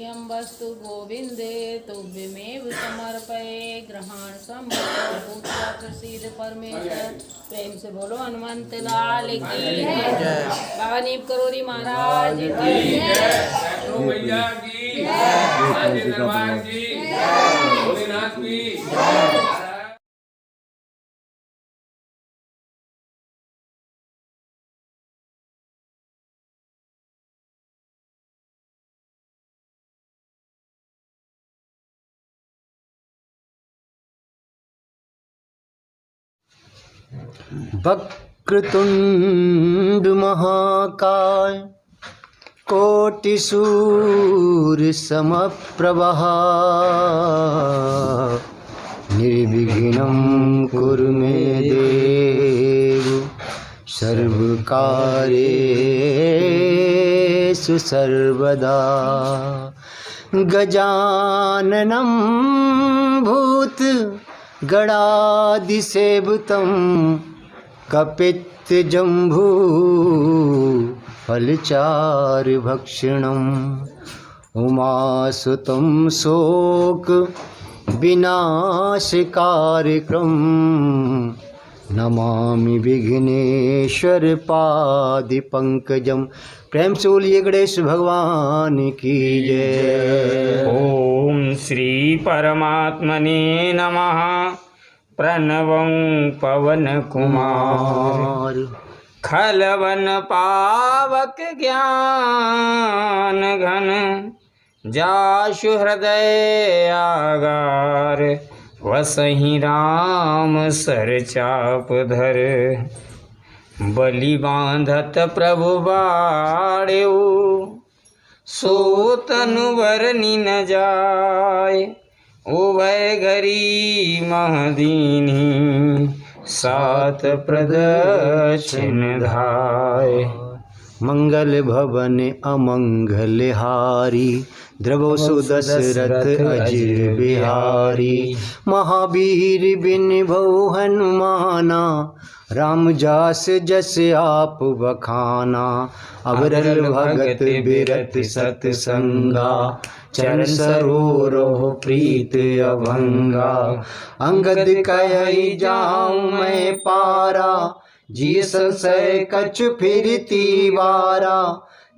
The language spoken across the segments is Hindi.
यं वस्तु गोविंदे तुभ्यमेव समर्पये ग्रहण संभव पूजा प्रसिद्ध परमेश्वर। प्रेम से बोलो हनुमंत लाल की जय। बाबा नीम करोरी महाराज की जय। मैया की जय। दरबार की जय। भोलेनाथ की जय। वक्रतुंड महाकाय कोटिसूर्य समप्रभः निर्विघ्नं कुरु मे देव सर्वकार्येषु सर्वदा। गजाननं भूत गणाधिसेवितं कपित्थजम्बू फलचारुभक्षणम् उमासुतं शोक विनाशकारकम् नमामि विघ्नेश्वर पादपंकजम्। प्रेम से बोलिए गणेश भगवान की जय। ओम श्री परमात्मने नमः। प्रणवं पवन कुमार खलवन पावक ज्ञान घन जाशु हृदय आगार वसहि राम सर चाप धर बलि बांधत प्रभु बाड़ेऊ सो तनुवर न जाय उभय घरी महदीनी सात प्रदक्षिण धाय। मंगल भवन अमंगल हारी द्रवो सुदशरथ अजिर बिहारी महावीर बिन भव हनुमाना राम जास जस आप बखाना अबरल भगत बिरत सतसंगा चरण सरोरोह प्रीत अभंगा अंगद कहि जाऊं मैं पारा जी संशय कछु फिरती वारा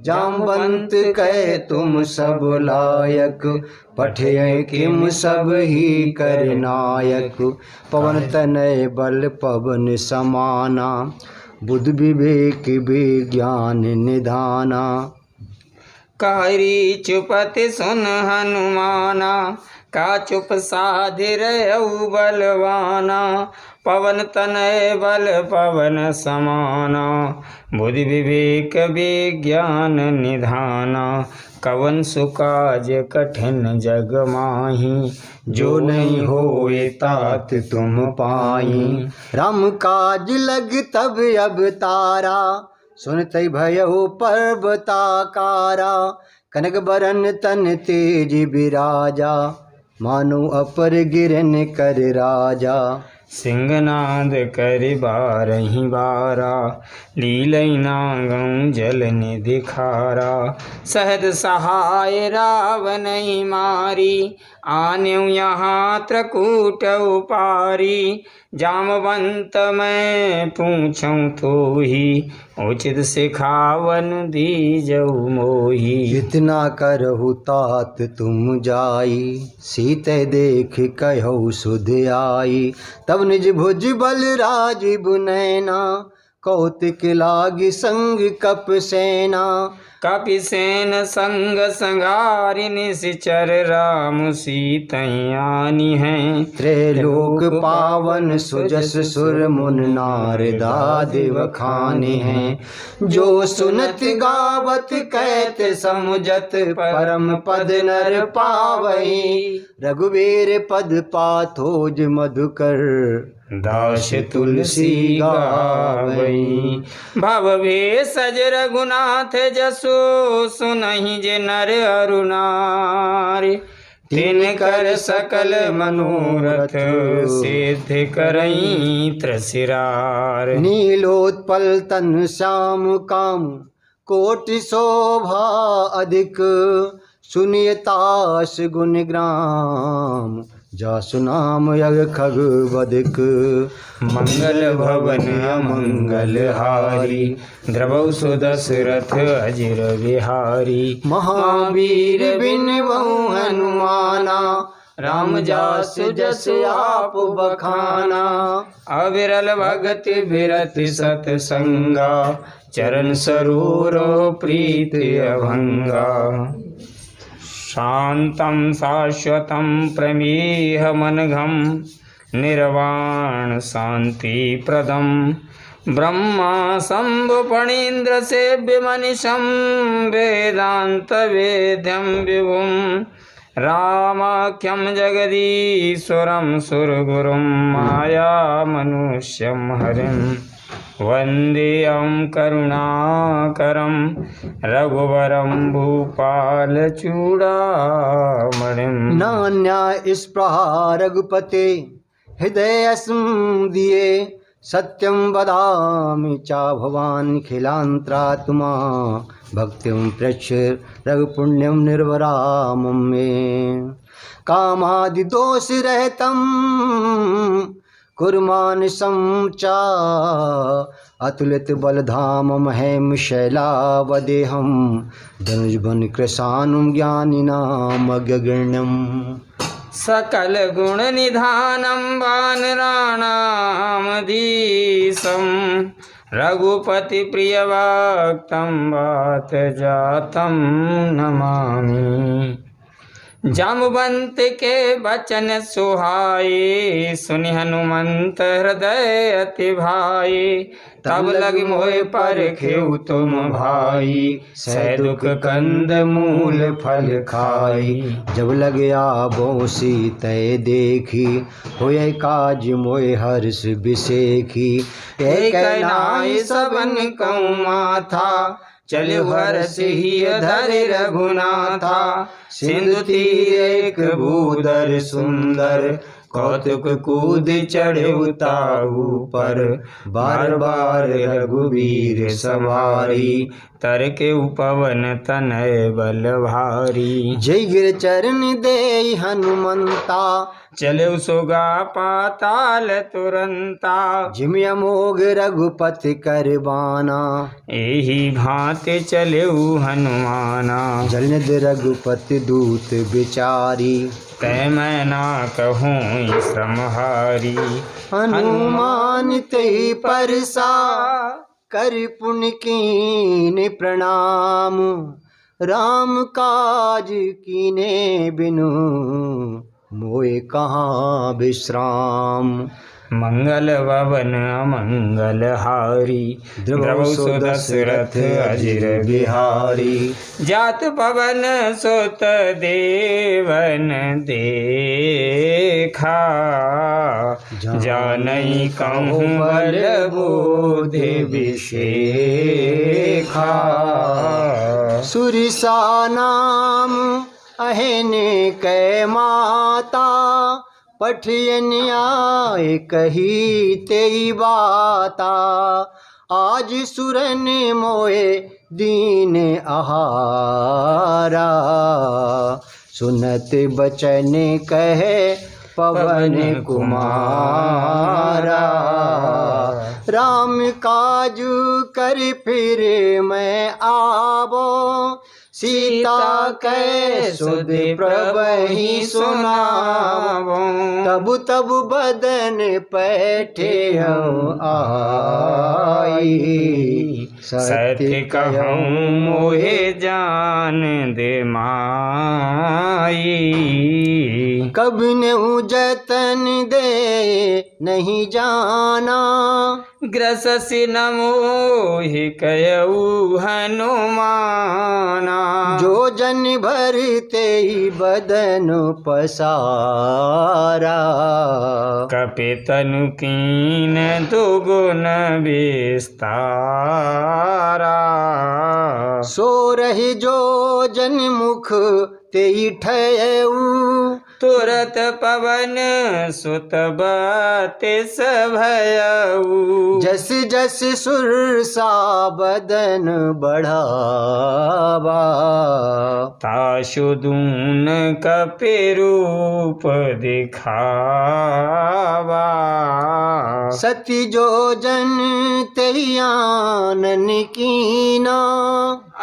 जामवंत कह तुम सब लायक पठे किम सब ही कर नायक पवन तनय बल पवन समाना बुद्ध विवेक विज्ञान निधाना। कारी चुपत सुन हनुमाना का चुप साधिर बलवाना पवन तनय बल पवन समाना बुद्धि विवेक विज्ञान निधाना। कवन सुकाज कठिन जग माही जो नहीं होए तात तुम पाई। राम काज लग तब अवतारा सुनते भयउ पर्वताकारा कनक बरन तन तेज बिराजा मानो अपर गिरन कर राजा। सिंहनाद कर बारही बारा लीलई नागं जल निधि खारा सहद सहाय रावण मारी आन्यु यहाँ त्रकूट उपारी जामवंत मैं पूछूं तो ही उचित सिखावन दीजऊ मोही। जितना करहु तात तुम जाई सीते देख कहु सुध आई तब निज भुज बल राजीव नैना कौतिक लागी संग कप सेना कपि सेन संग संगारि निश्चर राम सीतयानी हैं त्रैलोक पावन सुजस सुर मुन नारदादि वखाने हैं जो सुनत गावत कहत समुझत परम पद नर पावई रघुवीर पद पाथोज मधुकर दास तुलसी गावई। भव भेषज रघुनाथ जसो सुनहि जे नर अरुणारि तिन कर सकल मनोरथ सिद्ध करई त्रसिरार। नीलोत्पल तन श्याम काम कोटि शोभा अधिक सुनिय तास गुण ग्राम जासु नाम यग खग बदिक मंगल भवन अमंगल हारी द्रवौ सुदशरथ अजिर बिहारी महावीर बिन बहु हनुमाना राम जास जस आप बखाना अविरल भगत बिरति सतसंगा चरण सरोरो प्रीति अभंगा शांतं शाश्वतं प्रमेहमनघं निर्वाण शांति प्रदम ब्रह्मा शंभु फणीन्द्र सेव्य मनिषं वेदांत वेद्यं विभुं रामाख्यं जगदीश्वरं सुरगुरुं माया मनुष्यं हरिं वन्देऽहं करुणाकरं रघुवरं भूपालचूडामणिं नान्या स्पृहा रघुपते हृदयस्मदीये सत्यं वदामि चा भवान् खिलान्त्रात्मा भक्तिं प्रच्छ रघुपुण्यं निर्वरामं मे कामादिदोष रहितं कुर्मानिशं चा अतुलित बलधामं हेम शैलावदेहं धनुजबन कृशानुं ज्ञानिनामग्रगण्यम् सकल गुण निधानं वानराणामधीशं रघुपति प्रियभक्तं वातजातं नमामि जाम्बवंत के बचन सुहाए सुनि हनुमंत हृदय अति भाए तब लग मोह पर खेऊ तुम भाई सह दुख कंद मूल फल खाई जब लग आबो सीतय देखी होय काज मोय हर्ष बिसेखी एक नाई सबन कौ माथा चले हर्ष ही धरि रघुनाथा सिंधु तीर एक भूधर सुंदर कौतुक कूद चढ़े उताऊ पर बार बार रघुवीर सवारी तर के उपवन तनय बल भारी जय गिर चरण दे हनुमंता चले सुगा पाताल तुरंता जिम अमोघ रघुपति करबाना एही भांति चले हनुमाना जलनिध रघुपति दूत बिचारी तै मैं ना कहूँ श्रमहारी हनुमान ते परसा कर पुण्य कीन प्रणाम राम काज कीने बिनु मोए कहाँ विश्राम मंगल भवन अमंगल हारी द्रवौ सुदशरथ अजिर बिहारी जात पवन सुत देवन देखा जानई कहूँ बल बोधि विशेखा सुरसा नाम अहने कै माता पठियन आए कही तेई बाता आज सुरन मोए दीन आहारा सुनत बचन कहे पवन कुमारा राम काजू कर फिर मैं आवो सीता कै सुध प्रभहि सुनावो तब तब बदन पैठे आई सत्य कहूँ मोहे जान दे माई कब नेहु जतन दे नहीं जाना ग्रससि न मोहि कयऊ हनुमाना जो जन भरते ही बदन पसारा कपितनु कीन दुगुन विस्तारा सो रही जो जन मुख तेई ठयऊ। तुरत पवन सुत बते सभयऊ। जस जस सुरसा बदन बढ़ावा, ताशु दून कपि रूप दिखावा। सती जो जन तेहि आनन कीना,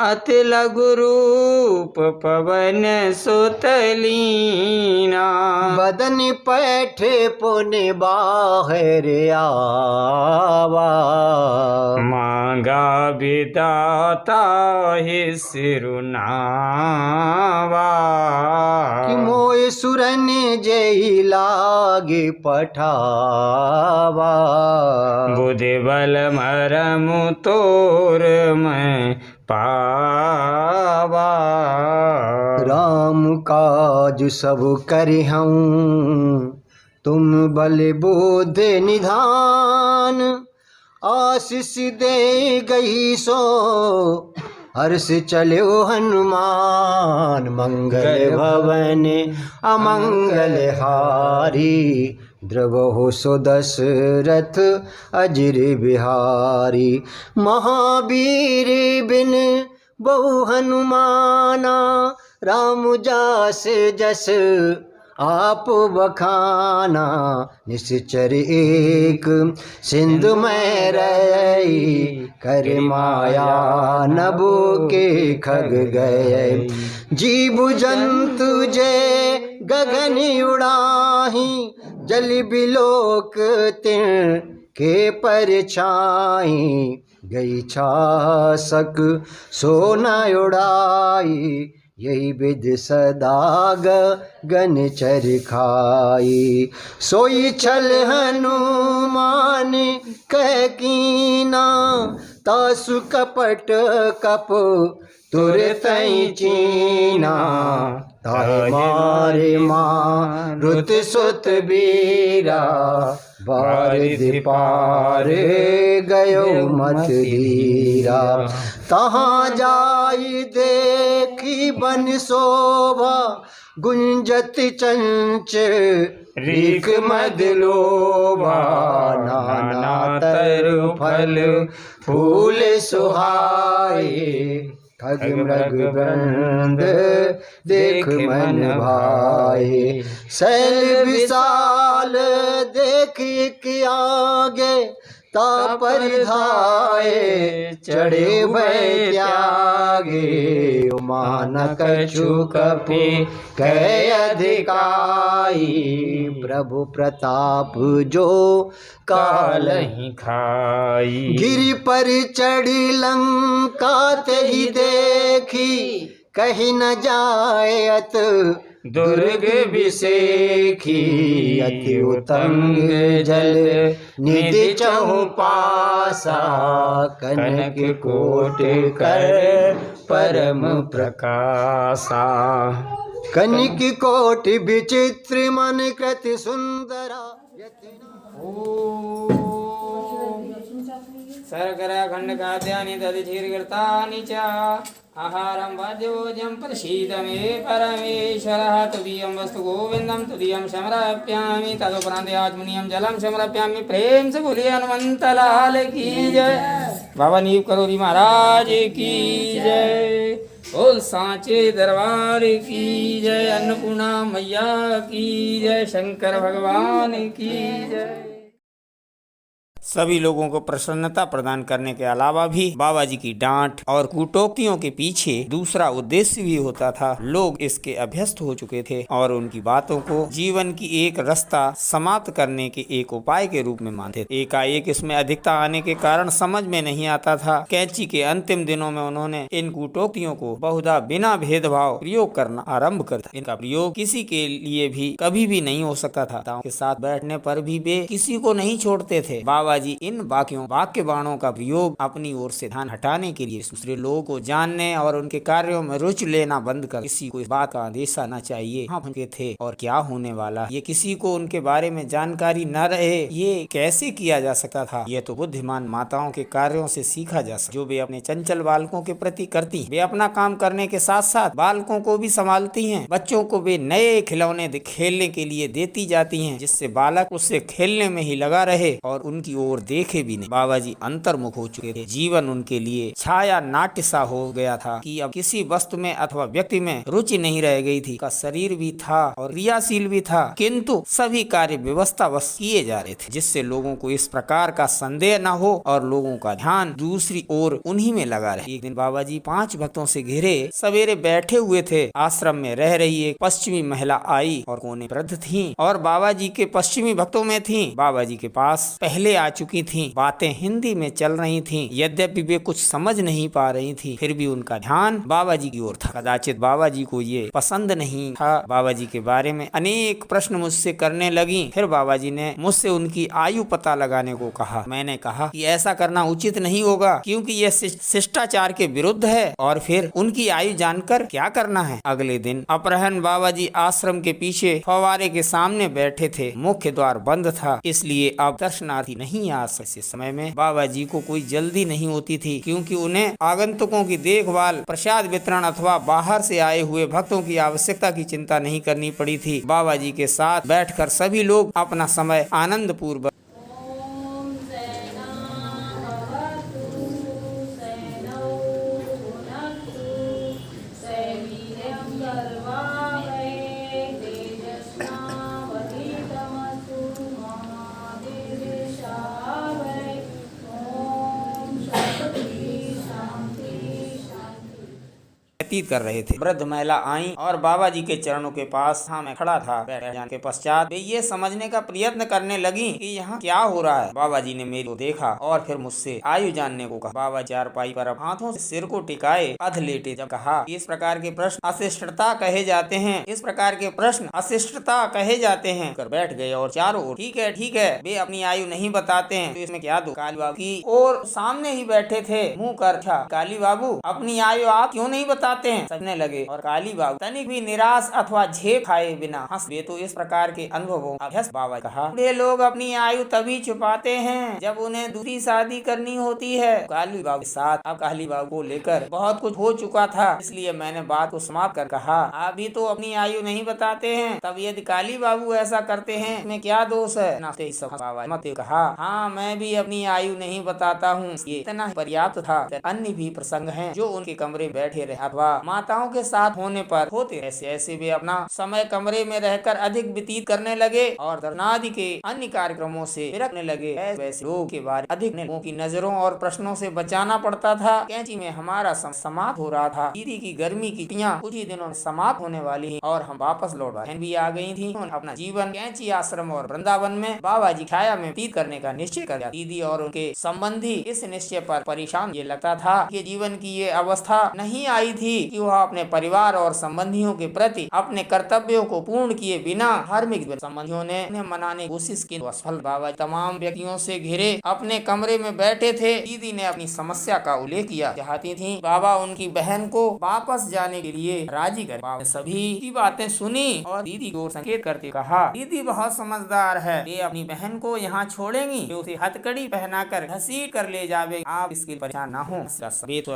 अति लघु रूप पवन सुत लीना। बदन पैठे पुनि बाहर आवा, मांगा विदाता ही सिरुनावा। कि मोय सुरन जय लागे पठावा, बुद्धि बल मरमु तोर मैं पावा। राम काज सब करिहऊँ, तुम बल बोध निधान। आशीष दे गई सो हर्ष चलो हनुमान। मंगल भवन अमंगल हारी, द्रवहु सो दशरथ अजिर बिहारी। महावीर बिन बहु हनुमाना, राम जास जस आप बखाना। निश्चर एक सिंधु में रही, कर माया नभो के खग गए। जीव जंतु जय गगन उड़ाही, जल बिलोक तिन के परछाई। गई छासक सोना उड़ाई, यही विध सदा गगन चरखाई। सोई छल हनुमान कह कीना, तासु कपट कप तुरतई चीना। ताहि मारे मारुत सुत बीरा, बारिधि पार गयो मत धीरा। तहाँ जाई देखी बन शोभा, गुंजत चंच रीख मद लोभा। नाना तरु फल फूल सुहाए, खग मृग गंध देख मन भाए। शैल विशाल देख के आगे, तापर धाये चढ़े भय त्यागे। मान कछु कपि कै अधिकाई, प्रभु प्रताप जो कालहि खाई। गिरि पर चढ़ी लंका तेहि देखी, कहीं न जायत दुर्ग विसेखी। अति उतंग जल निधि चहुपासा, कनक कोट कर परम प्रकाशा। कनक कोट विचित्र मन कृति सुंदरा। शर्करा खंड खाद्यानि दधिर्घृतानि च, आहारं वाद्योजं प्रसीद मे परमेश्वरः। तुदीयं वस्तु गोविंदम तुदीयं समर्प्यामि। तदुपरांत आचमनीयं जलम समर्प्यामि। प्रेम से बोलिए हनुमंत लाल की जय। बाबा नीव करोरी महाराज की जय। बोल सांचे दरबार की जय। अन्नपूर्णा मैया की जय। शंकर भगवान की जय। सभी लोगों को प्रसन्नता प्रदान करने के अलावा भी बाबा जी की डांट और कूटोक्तियों के पीछे दूसरा उद्देश्य भी होता था। लोग इसके अभ्यस्त हो चुके थे और उनकी बातों को जीवन की एक रास्ता समाप्त करने के एक उपाय के रूप में मानते थे। एकाएक इसमें अधिकता आने के कारण समझ में नहीं आता था। कैंची के अंतिम दिनों में उन्होंने इन कूटोक्तियों को बहुधा बिना भेदभाव प्रयोग करना आरंभ कर दिया। इनका प्रयोग किसी के लिए भी कभी भी नहीं हो सकता था। के साथ बैठने पर भी वे किसी को नहीं छोड़ते थे। बाबा जी इन वाक्य बाणों का प्रयोग अपनी ओर से ध्यान हटाने के लिए दूसरे लोगों को जानने और उनके कार्यों में रुचि लेना बंद कर किसी को इस बात का आदेश आना चाहिए हाँ उनके थे और क्या होने वाला, ये किसी को उनके बारे में जानकारी न रहे, ये कैसे किया जा सकता था। ये तो बुद्धिमान माताओं के कार्यों से सीखा जा सकता, जो वे अपने चंचल बालकों के प्रति करती। वे अपना काम करने के साथ साथ बालकों को भी संभालती हैं। बच्चों को वे नए खिलौने खेलने के लिए देती जाती हैं, जिससे बालक उससे खेलने में ही लगा रहे और उनकी ओर देखे भी नहीं। बाबा जी अंतर्मुख हो चुके थे। जीवन उनके लिए छाया नाट्य सा हो गया था कि अब किसी वस्तु में अथवा व्यक्ति में रुचि नहीं रह गई थी। का शरीर भी था और क्रियाशील भी था, किंतु सभी कार्य व्यवस्था बस किए जा रहे थे, जिससे लोगों को इस प्रकार का संदेह न हो और लोगों का ध्यान दूसरी ओर उन्हीं में लगा रहे। एक दिन बाबा जी 5 भक्तों से घिरे सवेरे बैठे हुए थे। आश्रम में रह रही एक पश्चिमी महिला आई और कोने वृद्ध थी और बाबा जी के पश्चिमी भक्तों में थी। बाबा जी के पास पहले आ चुकी थी। बातें हिंदी में चल रही थी। यद्यपि वे कुछ समझ नहीं पा रही थी, फिर भी उनका ध्यान बाबा जी की ओर था। कदाचित बाबा जी को ये पसंद नहीं था। बाबा जी के बारे में अनेक प्रश्न मुझसे करने लगी। फिर बाबा जी ने मुझसे उनकी आयु पता लगाने को कहा। मैंने कहा कि ऐसा करना उचित नहीं होगा, क्योंकि यह शिष्टाचार के विरुद्ध है और फिर उनकी आयु जानकर क्या करना है। अगले दिन अपराह्न बाबा जी आश्रम के पीछे फव्वारे के सामने बैठे थे। मुख्य द्वार बंद था, इसलिए अब दर्शनार्थी नहीं आ सकते। इस समय में बाबा जी को कोई जल्दी नहीं होती थी, क्योंकि उन्हें आगंतुकों की देखभाल, प्रसाद वितरण अथवा बाहर से आए हुए भक्तों की आवश्यकता की चिंता नहीं करनी पड़ी थी। बाबा जी के साथ बैठकर सभी लोग अपना समय आनंद पूर्वक व्यतीत कर रहे थे। वृद्ध महिला आई और बाबा जी के चरणों के पास मैं खड़ा था। बैठ जाने के पश्चात वे ये समझने का प्रयत्न करने लगी कि यहाँ क्या हो रहा है। बाबा जी ने मेरे को देखा और फिर मुझसे आयु जानने को कहा। बाबा चारपाई पर हाथों से सिर को टिकाए अध लेटे जब कहा, इस प्रकार के प्रश्न अशिष्टता कहे जाते हैं, इस प्रकार के प्रश्न अशिष्टता कहे जाते हैं। कर बैठ गए और चारों ओर ठीक है, वे अपनी आयु नहीं बताते हैं तो इसमें क्या दो। काली बाबू की और सामने ही बैठे थे। मुँह कर काली बाबू अपनी आयु आप क्यों नहीं बताते हैं। सबने लगे और काली बाबू तनिक भी निराश अथवा झेप खाए बिना हंस। वे तो इस प्रकार के अनुभवों अभ्यस्त। बाबा कहा, वे लोग अपनी आयु तभी छुपाते हैं जब उन्हें दूसरी शादी करनी होती है। काली बाबू के साथ अब काली बाबू को लेकर बहुत कुछ हो चुका था, इसलिए मैंने बात को समाप्त कर कहा, आप भी तो अपनी आयु नहीं बताते हैं, तब यदि काली बाबू ऐसा करते हैं इसमें क्या दोष है। बाबा मत कहा, हाँ मैं भी अपनी आयु नहीं बताता हूँ, ये इतना पर्याप्त था। अन्य भी प्रसंग हैं जो उनके कमरे में बैठे रहे अथवा माताओं के साथ होने पर होते। ऐसे वे अपना समय कमरे में रहकर अधिक व्यतीत करने लगे और दर्शनादि के अन्य कार्यक्रमों से विरकने लगे। वैसे लोगों के बारे अधिक लोगों की नजरों और प्रश्नों से बचाना पड़ता था। कैंची में हमारा समाप्त हो रहा था। दीदी की गर्मी की छुट्टियां कुछ ही दिनों में समाप्त होने वाली हैं और हम वापस लौट आए। भी आ गई थी। अपना जीवन कैंची आश्रम और वृंदावन में बाबा जी छाया में व्यतीत करने का निश्चय कर दिया। दीदी और उनके संबंधी इस निश्चय पर परेशान। ये लगता था कि जीवन की ये अवस्था नहीं आई थी कि वह अपने परिवार और संबंधियों के प्रति अपने कर्तव्यों को पूर्ण किए बिना धार्मिक संबंधियों ने उन्हें मनाने की कोशिश की, असफल। बाबा तमाम व्यक्तियों से घिरे अपने कमरे में बैठे थे। दीदी ने अपनी समस्या का उल्लेख किया, चाहती थी बाबा उनकी बहन को वापस जाने के लिए राजी करे। बाबा सभी की बातें सुनी और दीदी को संकेत करते कहा, दीदी बहुत समझदार है, वे अपनी बहन को यहाँ छोड़ेंगी, वे उसे हथकड़ी पहनाकर घसीट कर ले जावे, आप इसके परेशान न हो।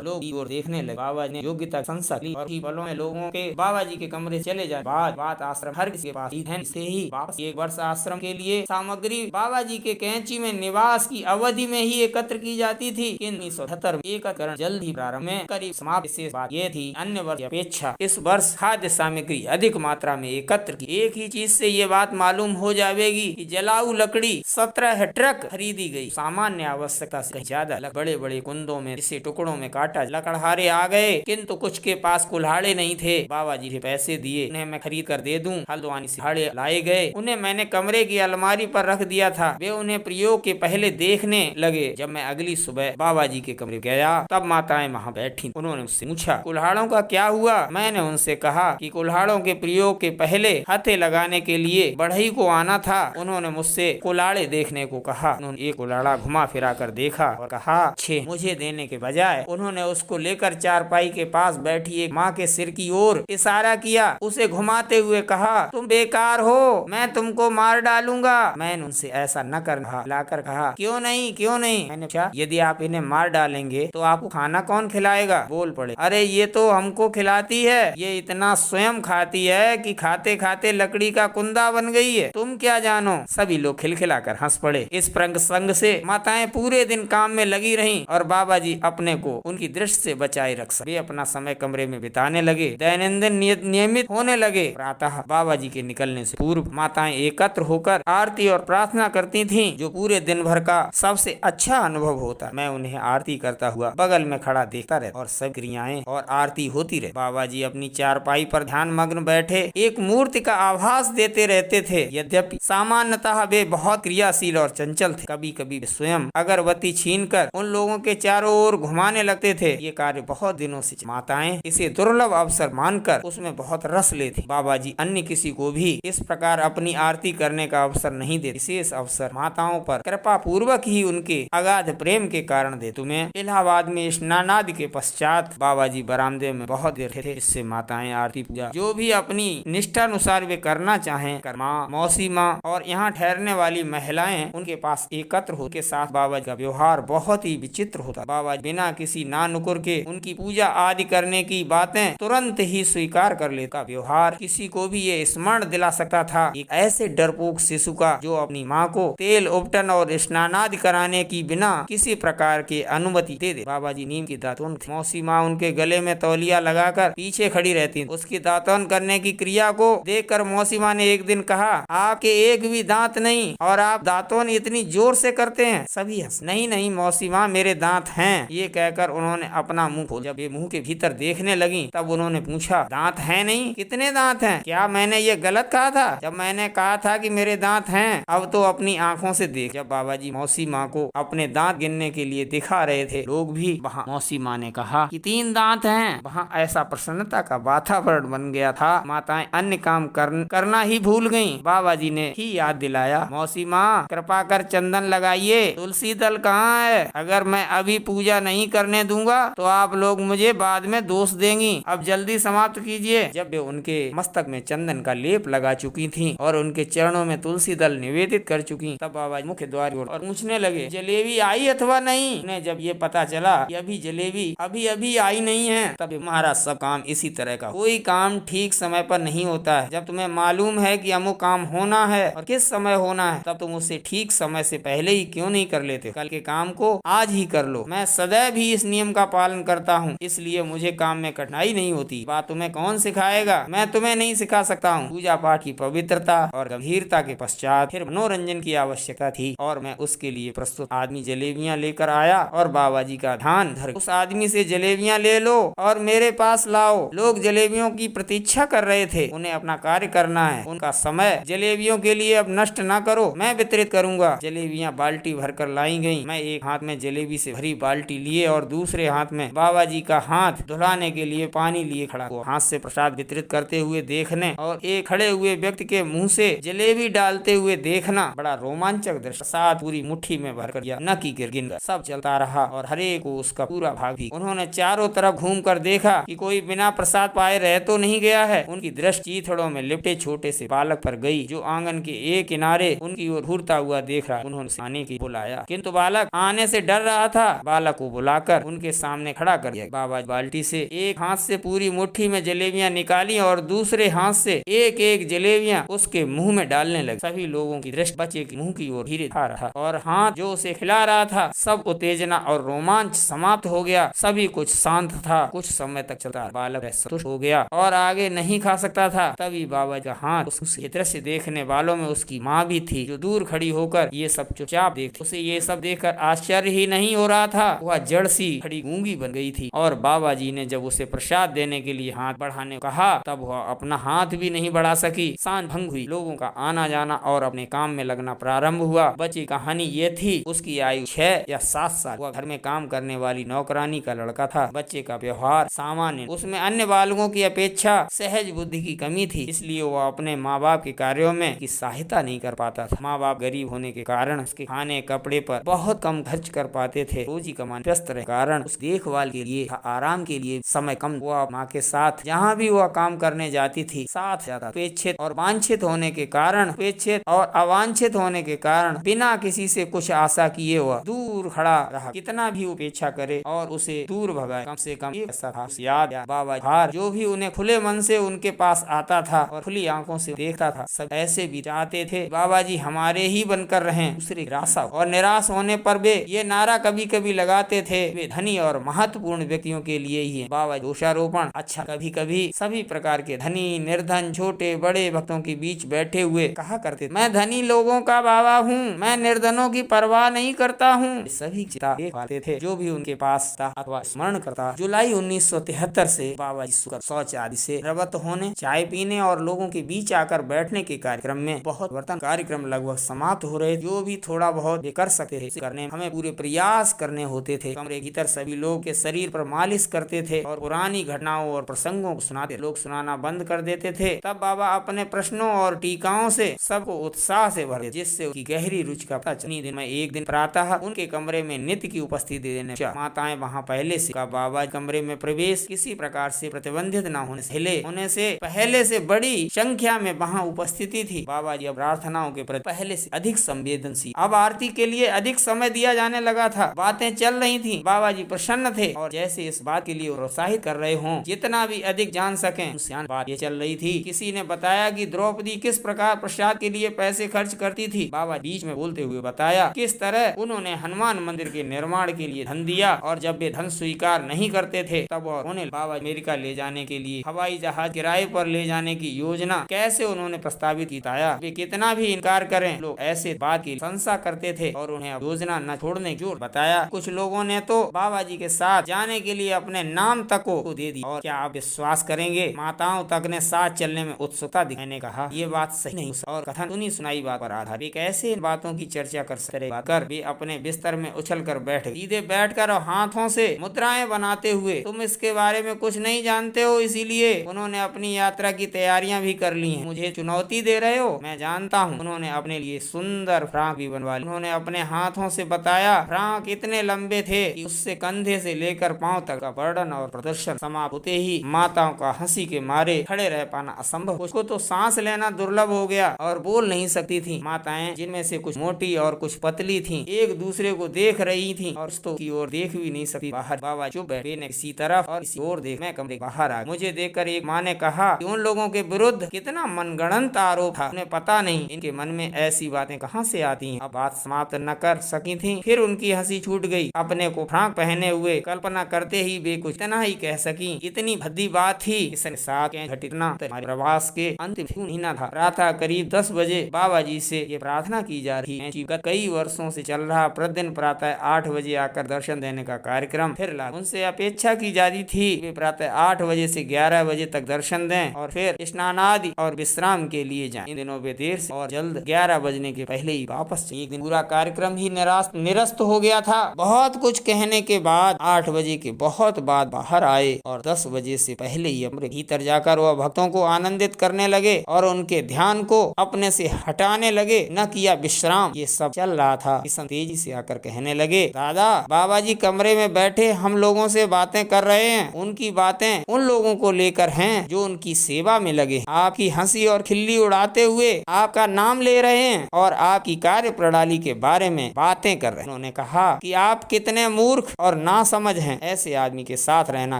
लोग और देखने लगे। बाबा ने योग्यता संसद ली और पलों में लोगों के बाबा जी के कमरे चले जाए। बात आश्रम हर किसी के पास से ही वापस 1 वर्ष आश्रम के लिए सामग्री बाबा जी के कैंची में निवास की अवधि में ही एकत्र की जाती थी। 1978 में एकत्रीकरण जल्द ही प्रारंभ में करीब समाप्त। विशेष बात यह थी अन्य वर्ष की अपेक्षा इस वर्ष खाद्य सामग्री अधिक मात्रा में एकत्र की। एक ही चीज से ये बात मालूम हो जाएगी कि जलाऊ लकड़ी 17 ट्रक खरीदी गई। सामान्य आवश्यकता से ज्यादा बड़े बड़े कुंदों में इसे टुकड़ों में काटा। लकड़हारे आ गए, किंतु कुछ उसके पास कुल्हाड़े नहीं थे। बाबा जी ने पैसे दिए, उन्हें मैं खरीद कर दे दूं। हल्द्वानी से कुल्हाड़े लाए गए, उन्हें मैंने कमरे की अलमारी पर रख दिया था। वे उन्हें प्रयोग के पहले देखने लगे। जब मैं अगली सुबह बाबा जी के कमरे गया तब माताएं वहाँ बैठी। उन्होंने मुझसे पूछा कुल्हाड़ों का क्या हुआ। मैंने उनसे कहा कि कुल्हाड़ों के प्रयोग के पहले हथे लगाने के लिए बढ़ई को आना था। उन्होंने मुझसे कुल्हाड़े देखने को कहा। उन्होंने एक कुल्हाड़ा घुमा फिरा कर देखा और कहा छे। मुझे देने के बजाय उन्होंने उसको लेकर चारपाई के पास बैठी एक माँ के सिर की ओर इशारा किया। उसे घुमाते हुए कहा तुम बेकार हो, मैं तुमको मार डालूंगा। मैंने उनसे ऐसा न करना लाकर कहा क्यों नहीं क्यों नहीं। मैंने पूछा यदि आप इन्हें मार डालेंगे तो आपको खाना कौन खिलाएगा। बोल पड़े अरे ये तो हमको खिलाती है, ये इतना स्वयं खाती है कि खाते खाते लकड़ी का कुंदा बन गई है, तुम क्या जानो। सभी लोग खिलखिलाकर हंस पड़े। इस प्रसंग से माताएं पूरे दिन काम में लगी रहीं और बाबा जी अपने को उनकी दृष्टि से बचाए रख सके। वे अपना समय कमरे में बिताने लगे, दैनंदिन नियमित होने लगे। प्रातः बाबा जी के निकलने से पूर्व माताएं एकत्र होकर आरती और प्रार्थना करती थीं, जो पूरे दिन भर का सबसे अच्छा अनुभव होता। मैं उन्हें आरती करता हुआ बगल में खड़ा देखता रहता और सब क्रियाएं और आरती होती रहे। बाबा जी अपनी चारपाई पर ध्यान मग्न बैठे एक मूर्ति का आभास देते रहते थे। यद्यपि सामान्यतः वे बहुत क्रियाशील और चंचल थे। कभी कभी स्वयं अगरबत्ती छीनकर उन लोगों के चारों ओर घुमाने लगते थे। ये कार्य बहुत दिनों से माताएं इसे दुर्लभ अवसर मानकर उसमें बहुत रस लेते। बाबा जी अन्य किसी को भी इस प्रकार अपनी आरती करने का अवसर नहीं देते। विशेष अवसर माताओं पर कृपा पूर्वक ही उनके अगाध प्रेम के कारण दे। तुम्हें इलाहाबाद में स्नानादि के पश्चात बाबा जी बरामदे में बहुत देर थे। इससे माताएं आरती पूजा जो भी अपनी निष्ठानुसार वे करना चाहें माँ, मौसी माँ और यहाँ ठहरने वाली महिलाएं उनके पास एकत्र हो के साथ बाबा जी का व्यवहार बहुत ही विचित्र होता। बाबा जी बिना किसी नानुकुर के उनकी पूजा आदि करने की बातें तुरंत ही स्वीकार कर लेता। व्यवहार किसी को भी ये स्मरण दिला सकता था एक ऐसे डरपोक शिशु का जो अपनी माँ को तेल उपटन और स्नानादि कराने की बिना किसी प्रकार की अनुमति दे दे। बाबा जी नीम की दातुन थे। मौसी माँ उनके गले में तौलिया लगाकर पीछे खड़ी रहती। उसकी दातुन करने की क्रिया को देखकर मौसी माँ ने एक दिन कहा आपके एक भी दांत नहीं और आप दातुन इतनी जोर से करते हैं। सभी हंस नहीं नहीं मौसी माँ मेरे दांत हैं। ये कहकर उन्होंने अपना मुंह खोला। जब ये मुंह के भीतर देखने लगी तब उन्होंने पूछा दांत है नहीं, कितने दांत हैं? क्या मैंने ये गलत कहा था? जब मैंने कहा था कि मेरे दांत हैं अब तो अपनी आंखों से देख। जब बाबा जी मौसी माँ को अपने दांत गिनने के लिए दिखा रहे थे लोग भी वहाँ मौसी माँ ने कहा कि 3 दांत हैं। वहाँ ऐसा प्रसन्नता का वातावरण बन गया था माताएं अन्य काम करना ही भूल गयी। बाबा जी ने ही याद दिलाया मौसी माँ कृपा कर चंदन लगाइए, तुलसी दल कहाँ है? अगर मैं अभी पूजा नहीं करने दूंगा तो आप लोग मुझे बाद में दोष देंगी। अब जल्दी समाप्त कीजिए। जब वे उनके मस्तक में चंदन का लेप लगा चुकी थीं और उनके चरणों में तुलसी दल निवेदित कर चुकी तब बाबा मुख्य द्वार और पूछने लगे जलेबी आई अथवा नहीं। उन्हें जब ये पता चला कि अभी जलेबी अभी आई नहीं है तब महाराज सब काम इसी तरह का। कोई काम ठीक समय पर नहीं होता है। जब तुम्हें मालूम है कि अमुक काम होना है और किस समय होना है तब तुम उसे ठीक समय से पहले ही क्यों नहीं कर लेते? कल के काम को आज ही कर लो। मैं सदैव ही इस नियम का पालन करता हूँ, इसलिए मुझे काम में कठिनाई नहीं होती। बात तुम्हें कौन सिखाएगा? मैं तुम्हें नहीं सिखा सकता हूँ। पूजा पाठ की पवित्रता और गंभीरता के पश्चात फिर मनोरंजन की आवश्यकता थी और मैं उसके लिए प्रस्तुत आदमी जलेबियाँ लेकर आया और बाबा जी का ध्यान धर उस आदमी से जलेबियाँ ले लो और मेरे पास लाओ। लोग जलेबियों की प्रतीक्षा कर रहे थे। उन्हें अपना कार्य करना है। उनका समय जलेबियों के लिए अब नष्ट न करो, मैं वितरित करूंगा। जलेबियाँ बाल्टी भरकर लाई गयी। मैं एक हाथ में जलेबी से भरी बाल्टी लिए और दूसरे हाथ में बाबा जी का हाथ धुलाने के लिए पानी लिए खड़ा हुआ। हाथ से प्रसाद वितरित करते हुए देखने और एक खड़े हुए व्यक्ति के मुंह से जलेबी डालते हुए देखना बड़ा रोमांचक दृश्य। प्रसाद पूरी मुट्ठी में भरकर या न की गिर सब चलता रहा और हरे को उसका पूरा भाग भी। उन्होंने चारों तरफ घूमकर देखा कि कोई बिना प्रसाद पाए रह तो नहीं गया है। उनकी दृष्टि चीथड़ों में लिपटे छोटे से बालक पर गई जो आंगन के एक किनारे उनकी ओर घूरता हुआ देख रहा। उन्होंने आने की बुलाया किंतु बालक आने से डर रहा था। बालक को बुलाकर उनके सामने खड़ा कर दिया। बाबा बाल्टी से एक हाथ से पूरी मुट्ठी में जलेबियां निकाली और दूसरे हाथ से एक एक जलेबियां उसके मुंह में डालने लगे। सभी लोगों की दृष्टि बच्चे के मुंह की ओर धीरे आ रहा और हाथ जो उसे खिला रहा था। सब उत्तेजना और रोमांच समाप्त हो गया। सभी कुछ शांत था। कुछ समय तक चलता। बालक संतुष्ट हो गया और आगे नहीं खा सकता था। तभी बाबा का हाथ उस दृश्य देखने वालों में उसकी माँ भी थी जो दूर खड़ी होकर ये सब चुपचाप देखती। उसे ये सब देखकर आश्चर्य ही नहीं हो रहा था। वह जड़ सी खड़ी गूंगी बन गई थी और बाबा जी ने जब उसे प्रसाद देने के लिए हाथ बढ़ाने को कहा तब वह अपना हाथ भी नहीं बढ़ा सकी। शांत भंग हुई। लोगों का आना जाना और अपने काम में लगना प्रारंभ हुआ। बच्ची कहानी ये थी, उसकी आयु 6 या 7 साल। वह घर में काम करने वाली नौकरानी का लड़का था। बच्चे का व्यवहार सामान्य, उसमें अन्य बालकों की अपेक्षा सहज बुद्धि की कमी थी, इसलिए वह अपने माँ बाप के कार्यों में की सहायता नहीं कर पाता था। माँ बाप गरीब होने के कारण उसके खाने कपड़े पर बहुत कम खर्च कर पाते थे। रोजी कमाने व्यस्त रहे कारण उस देखभाल के लिए, आराम के लिए समय कम। वह माँ के साथ जहाँ भी वह काम करने जाती थी साथ जाता। अपेक्षित और वांछित होने के कारण, अपेक्षित और अवांछित होने के कारण बिना किसी से कुछ आशा किए वह दूर खड़ा रहा। कितना भी उपेक्षा करे और उसे दूर भगाए, कम से कम ऐसा था। याद बाबा हार जो भी उन्हें खुले मन से उनके पास आता था और खुली आंखों से देखता था, सब ऐसे भी चाहते थे बाबा जी हमारे ही बनकर रहें। दूसरे निराशा और निराश होने पर वे ये नारा कभी कभी लगाते थे, वे धनी और महत्वपूर्ण व्यक्तियों के लिए ही है। बाबा दोषारोपण अच्छा। कभी कभी सभी प्रकार के धनी, निर्धन, छोटे बड़े भक्तों के बीच बैठे हुए कहा करते, मैं धनी लोगों का बाबा हूँ, मैं निर्धनों की परवाह नहीं करता हूँ। सभी चिता देख पाते थे जो भी उनके पास था अथवा स्मरण करता। जुलाई 1973 से बाबा जी शौच आदि से निवृत्त होने, चाय पीने और लोगों के बीच आकर बैठने के कार्यक्रम में बहुत वर्तन कार्यक्रम लगभग समाप्त हो रहे। जो भी थोड़ा बहुत कर सकते थे करने हमें पूरे प्रयास करने होते थे। कमरे के भीतर सभी लोग के शरीर पर मालिश करते थे और पुरानी घटनाओं और प्रसंगों को सुनाते। लोग सुनाना बंद कर देते थे। तब बाबा अपने प्रश्नों और टीकाओं से सबको उत्साह से भर देते, जिससे उनकी गहरी रुचि का पता चला। दिन में एक दिन प्रातः उनके कमरे में नित्य की उपस्थिति देने माताएं वहाँ पहले से बाबा कमरे में प्रवेश किसी प्रकार से प्रतिबंधित न होने से पहले से बड़ी संख्या में वहाँ उपस्थिति थी। बाबा जी अब प्रार्थनाओं के प्रति पहले से अधिक संवेदनशील। अब आरती के लिए अधिक समय दिया जाने लगा था। बातें चल रही थी। बाबा जी प्रसन्न थे और जैसे इस बात के लिए प्रोत्साहित कर रहे हों, जितना भी अधिक जान सकें। बात ये चल रही थी, किसी ने बताया कि द्रौपदी किस प्रकार प्रसाद के लिए पैसे खर्च करती थी। बाबा बीच में बोलते हुए बताया किस तरह उन्होंने हनुमान मंदिर के निर्माण के लिए धन दिया और जब वे धन स्वीकार नहीं करते थे तब उन्हें बाबा अमेरिका ले जाने के लिए हवाई जहाज किराए पर ले जाने की योजना कैसे उन्होंने प्रस्तावित किया। वे कितना भी इनकार करें, लोग ऐसे बात की प्रशंसा करते थे और उन्हें योजना न छोड़ने की बताया। कुछ लोगों ने तो बाबा जी के साथ जाने के लिए अपने नाम तक को दे दी। और क्या आप विश्वास करेंगे, माताओं तक ने साथ चलने में उत्सुकता दिखाने कहा ये बात सही नहीं और कथन सुनी सुनाई बात पर आधार। वे कैसे इन बातों की चर्चा कर सकते। वे अपने बिस्तर में उछल कर बैठे, सीधे बैठकर और हाथों से मुद्राएं बनाते हुए, तुम इसके बारे में कुछ नहीं जानते हो इसीलिए उन्होंने अपनी यात्रा की तैयारियां भी कर ली हैं। मुझे चुनौती दे रहे हो, मैं जानता हूँ। उन्होंने अपने लिए सुंदर फ्राक भी बनवा ली। उन्होंने अपने हाथों से बताया फ्राक इतने लंबे थे कि उससे कंधे से लेकर पांव तक का वर्णन और प्रदर्शन समाप्त होते ही माताओं का हंसी के मारे खड़े रह पाना असंभव। उसको तो सांस लेना दुर्लभ हो गया और बोल नहीं सकती थी। माताएं जिनमें से कुछ मोटी और कुछ पतली थीं, एक दूसरे को देख रही थीं और उस की ओर देख भी नहीं सकती। बाहर बाबा चुप बैठे ने किसी तरफ और इसी ओर देख। मैं कमरे बाहर आ, मुझे देखकर एक माँ ने कहा कि उन लोगों के विरुद्ध कितना मनगढ़ंत आरोप था, उन्हें पता नहीं इनके मन में ऐसी बातें कहाँ से आती हैं। अब बात समाप्त न कर सकी थी, फिर उनकी हंसी छूट गई। अपने को फ्राक पहने हुए कल्पना करते ही वे कुछ इतना ही कह सकी, इतनी भद्दी बात थी। इसके साथ घटना प्रवास के अंतिम महीना था। प्रातः करीब 10 बजे बाबा जी से ये प्रार्थना की जा रही है। कई वर्षों से चल रहा प्रतिदिन प्रातः 8 बजे आकर दर्शन देने का कार्यक्रम फिर लगा। उनसे अपेक्षा की जाती थी वे प्रातः 8 बजे से 11 बजे तक दर्शन दें और फिर स्नान आदि और विश्राम के लिए जाएं। इन दिनों वे देर से और जल्द 11 बजने के पहले ही वापस। एक दिन पूरा कार्यक्रम ही निरस्त हो गया था। बहुत कुछ कहने के बाद 8 बजे के बहुत बाद बाहर आए और 10 बजे से पहले ही अपने भीतर जाकर वह भक्तों को आनंदित करने लगे और उनके ध्यान को अपने से हटाने लगे। न किया विश्राम। ये सब चल रहा था। किशन तेजी से आकर कहने लगे, दादा बाबा जी कमरे में बैठे हम लोगों से बातें कर रहे हैं। उनकी बातें उन लोगों को लेकर हैं जो उनकी सेवा में लगे। आपकी हंसी और खिल्ली उड़ाते हुए आपका नाम ले रहे हैं और आपकी कार्य प्रणाली के बारे में बातें कर रहे हैं। उन्होंने कहा कि आप कितने मूर्ख और नासमझ हैं। ऐसे आदमी के साथ रहना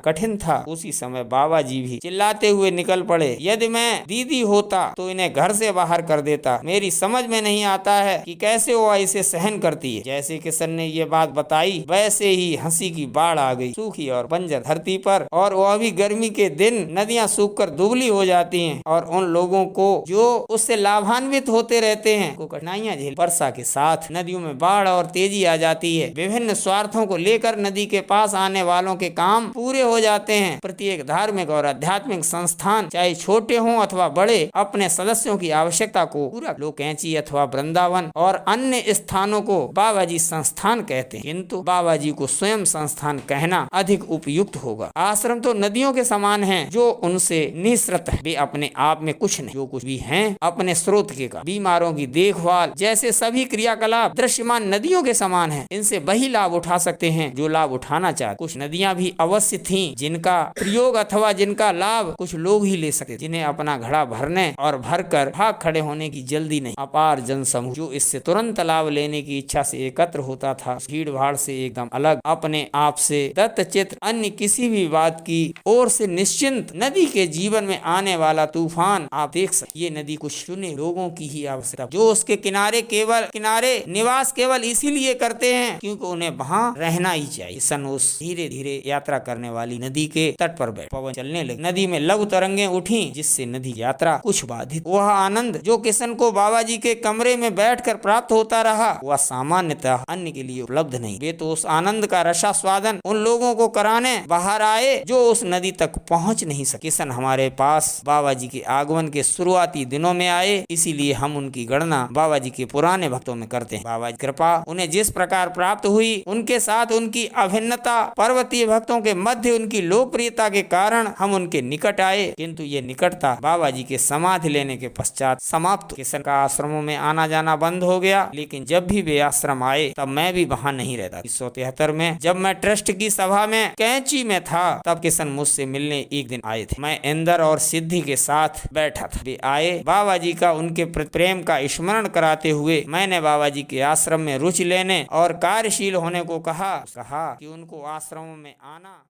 कठिन था। उसी समय बाबा जी भी चिल्लाते हुए निकल पड़े, यदि मैं दीदी होता तो इन्हें घर से बाहर कर देता। मेरी समझ में नहीं आता है कि कैसे वो इसे सहन करती है। जैसे किशन ने ये बात बताई वैसे ही हंसी की बाढ़ आ गई सूखी और बंजर धरती पर। और वह भी गर्मी के दिन नदियां सूखकर दुबली हो जाती हैं और उन लोगों को जो उससे लाभान्वित होते रहते हैं को कठिनाइयां झेल। वर्षा के साथ नदियों में बाढ़ और तेजी आ जाती है। विभिन्न स्वार्थों को लेकर नदी के पास आने वालों के काम पूरे हो जाते हैं। प्रत्येक धार्मिक और आध्यात्मिक संस्थान चाहे छोटे हों अथवा बड़े अपने सदस्यों की आवश्यकता को पूरा। लोग कैंची अथवा वृंदावन और अन्य स्थानों को बाबा जी संस्थान कहते हैं, किंतु बाबा जी को स्वयं संस्थान कहना अधिक उपयुक्त होगा। आश्रम तो नदियों के समान हैं जो उनसे निःसृत है। वे अपने आप में कुछ नहीं, जो कुछ भी हैं अपने स्रोत के का। बीमारों की देखभाल जैसे सभी क्रियाकलाप दृश्यमान नदियों के समान हैं। इनसे वही लाभ उठा सकते हैं जो लाभ उठाना चाहते। कुछ नदियां भी अवश्य थीं जिनका प्रयोग अथवा जिनका लाभ कुछ लोग ही ले सकते, जिन्हें अपना घड़ा भरने और भरकर भाग खड़े होने की जल्दी नहीं। अपार जन समूह जो इससे तुरंत लाभ लेने की इच्छा से एकत्र होता था, भीड़ भाड़ से एकदम अलग, अपने आप से दत्तचित्त, अन्य किसी भी बात की ओर से निश्चिंत नदी के जीवन में आने वाला तूफान आप देख सकते। ये नदी कुछ चुने लोगों की ही आवश्यकता, जो उसके किनारे निवास केवल इसीलिए करते हैं क्योंकि उन्हें वहाँ रहना ही चाहिए। सन उस धीरे धीरे यात्रा करने वाली नदी के तट पर बैठ पवन चलने लगे। नदी में लघु तरंगे उठी जिससे नदी यात्रा कुछ बाधित। वह आनंद जो किशन को बाबा जी के कमरे में बैठकर प्राप्त होता रहा वह सामान्यतः अन्य के लिए उपलब्ध नहीं। वे तो उस आनंद का रसास्वादन उन लोगों को कराने बाहर आए जो उस नदी तक पहुंच नहीं सके। किशन हमारे पास बाबा जी के आगमन के शुरुआती दिनों में आए, इसीलिए हम उनकी गणना बाबा जी के पुराने भक्तों में करते हैं। बाबा जी कृपा उन्हें जिस प्रकार प्राप्त हुई, उनके साथ उनकी अभिन्नता, पर्वतीय भक्तों के मध्य उनकी लोकप्रियता के कारण हम उनके निकट आए, किंतु ये निकटता बाबा जी के समाधि लेने के पश्चात समाप्त। किशन का आश्रमों में आना जाना बंद हो गया, लेकिन जब भी वे आश्रम आए तब मैं भी वहाँ नहीं रहता। 1973 में जब मैं ट्रस्ट की सभा में कैंची में था तब किशन मुझसे मिलने एक दिन आए थे। मैं इंदर और सिद्धि के साथ बैठा था। वे आए, बाबा जी का उनके प्रेम का स्मरण कराते हुए मैंने बाबा जी के आश्रम में रुचि लेने और कार्यशील होने को कहा कि उनको आश्रमों में आना